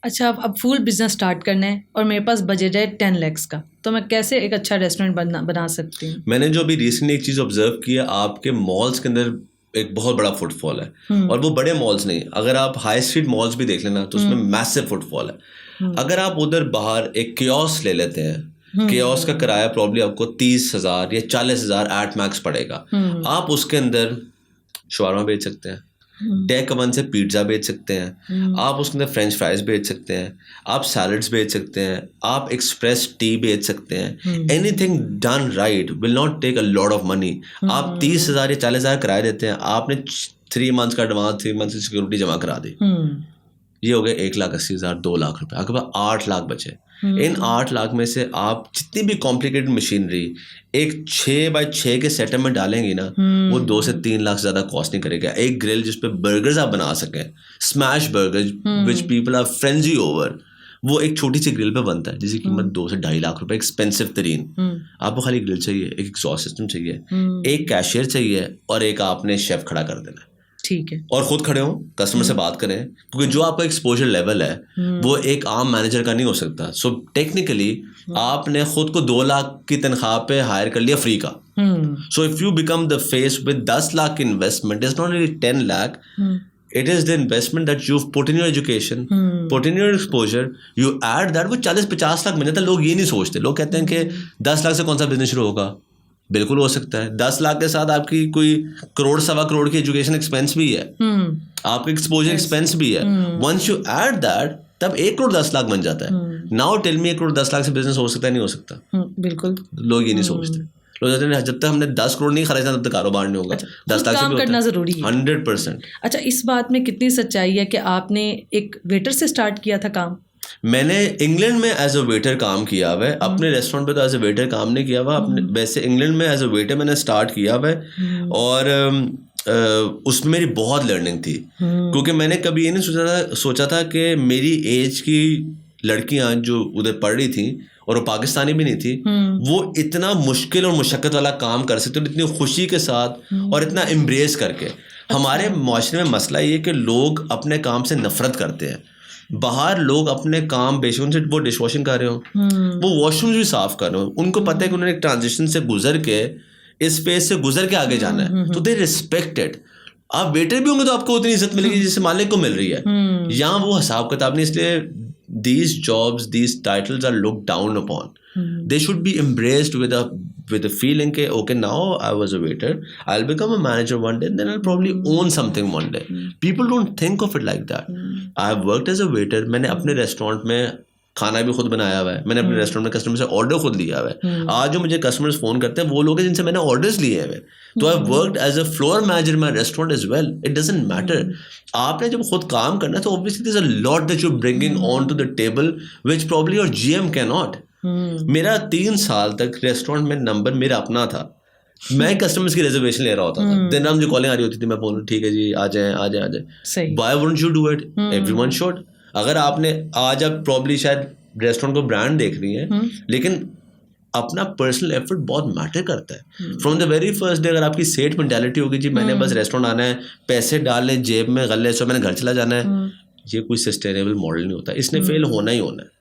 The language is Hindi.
अच्छा, अब फुल बिजनेस स्टार्ट करना है और मेरे पास बजट है 10 lakhs का, तो मैं कैसे एक अच्छा रेस्टोरेंट बना सकती हूँ? मैंने जो अभी रिसेंटली एक चीज़ ऑब्जर्व की है, आपके मॉल्स के अंदर एक बहुत बड़ा फुटफॉल है, और वो बड़े मॉल्स नहीं, अगर आप हाई स्ट्रीट मॉल्स भी देख लेना तो उसमें मैसिव फुटफॉल है। अगर आप उधर बाहर एक कियोस्क ले लेते हैं, कियोस्क का किराया प्रॉब्ली आपको 30,000 या 40,000 एट मैक्स पड़ेगा। आप उसके अंदर शवारमा बेच सकते हैं, टेक अवन से पिज्ज़ा बेच सकते हैं, आप उसके अंदर फ्रेंच फ्राइज बेच सकते हैं, आप सैलड्स बेच सकते हैं, आप एक्सप्रेस टी बेच सकते हैं। Anything done right will not take a lot of money. आप 30,000 या 40,000 किराया देते हैं, आपने 3 months का एडवांस, 3 months की सिक्योरिटी जमा करा दी, ये हो गया 1,80,000, 2 लाख रुपए, आपके पास 8 लाख बचे। इन 8 लाख में से आप जितनी भी कॉम्प्लिकेटेड मशीनरी एक 6x6 के सेटअप में डालेंगी ना, वो 2 से 3 लाख ज़्यादा कॉस्ट नहीं करेगा। एक ग्रिल जिस पे बर्गर्स आप बना सकें, smash burgers which people are frenzy over, वो एक छोटी सी ग्रिल पे बनता है जिसकी कीमत 2 से 2.5 लाख रुपए, एक्सपेंसिव तरीन। आपको खाली ग्रिल चाहिए, एक एग्जॉस्ट सिस्टम चाहिए, एक कैशियर चाहिए, और एक आपने शेफ खड़ा कर देना है। ठीक है। और खुद खड़े हो, कस्टमर से बात करें, क्योंकि जो आपका एक्सपोजर लेवल है वो एक आम मैनेजर का नहीं हो सकता। सो टेक्निकली आपने खुद को 2 लाख की तनख्वाह पे हायर कर लिया फ्री का। So if you become the face with 10 lakh investment, is not only 10 lakh, it is the investment that you've put in your education, put in your exposure, you add that, वो 40-50 लाख मिल जाता है। लोग ये नहीं सोचते, लोग कहते हैं कि 10 लाख से कौन सा बिजनेस शुरू होगा। बिल्कुल हो सकता है, 10 लाख के साथ आपकी कोई 1-1.25 की एजुकेशन एक्सपेंस भी है, आपका एक्सपोजर एक्सपेंस भी है। वंस यू ऐड दैट, तब 1,10,00,000 बन जाता है। नाउ टेल मी 1,10,00,000 से बिजनेस हो सकता है? नहीं हो सकता। बिल्कुल, लोग ये नहीं सोचते। लोग कहते हैं जब तक हमने 10 करोड़ नहीं खर्चा तब तक कारोबार नहीं होगा। 10 लाख से भी करना जरूरी है। 100%। अच्छा, इस बात में कितनी सच्चाई है कि आपने एक वेटर से स्टार्ट किया था काम? मैंने इंग्लैंड में एज अ वेटर काम किया हुआ है, अपने रेस्टोरेंट पे तो एज अ वेटर काम नहीं किया हुआ। अपने वैसे इंग्लैंड में एज अ वेटर मैंने स्टार्ट किया हुआ है, और उसमें मेरी बहुत लर्निंग थी, क्योंकि मैंने कभी ये नहीं सोचा था कि मेरी एज की लड़कियां जो उधर पढ़ रही थी, और वो पाकिस्तानी भी नहीं थी, वो इतना मुश्किल और मुशक्कत वाला काम कर सकते, और इतनी खुशी के साथ और इतना एम्ब्रेस करके। हमारे माशरे में मसला ये कि लोग अपने काम से नफरत करते हैं। बाहर लोग अपने काम बेशक से वो डिश वॉशिंग कर रहे हो, वो वॉशरूम भी साफ कर रहे हो, उनको पता है कि उन्होंने एक ट्रांजिशन से गुजर के, इस फेज से गुजर के आगे जाना है, तो दे रिस्पेक्टेड। आप वेटर भी होंगे तो आपको उतनी इज्जत मिलेगी जिससे मालिक को मिल रही है। यहाँ वो हिसाब किताब नहीं, इसलिए these jobs, these titles are looked down upon. They should be embraced with a feeling ke okay, now I was a waiter, I'll become a manager one day, then I'll probably own something one day. People don't think of it like that. I have worked as a waiter. मैंने अपने रेस्टोरेंट में खाना भी खुद बनाया हुआ है, मैंने अपने रेस्टोरेंट में कस्टमर से ऑर्डर खुद लिया हुआ है। आज जो मुझे कस्टमर्स फोन करते हैं वो लोग हैं जिनसे मैंने ऑर्डर्स लिए हुए। तो I worked as a floor manager my restaurant as well. It doesn't matter, आपने जब खुद काम करना है तो obviously there is a lot that you are bringing on to the table which probably your GM can not. मेरा 3 साल तक रेस्टोरेंट में नंबर मेरा अपना था, मैं कस्टमर्स की रिजर्वेशन ले रहा होता था। दिन रात मुझे कॉलिंग आ रही होती थी, मैं बोलूँ ठीक है जी आ जाए आ जाए आ जाए। Why wouldn't you do it? Everyone should. अगर आपने आज आप प्रॉब्ली शायद रेस्टोरेंट को ब्रांड देख रही है, लेकिन अपना पर्सनल एफर्ट बहुत मैटर करता है। From the very first day अगर आपकी सेट मेंटालिटी होगी जी मैंने बस रेस्टोरेंट आना है, पैसे डालने जेब में गले से मैंने घर चला जाना है, ये कोई सस्टेनेबल मॉडल नहीं होता, इसने फेल होना ही होना है।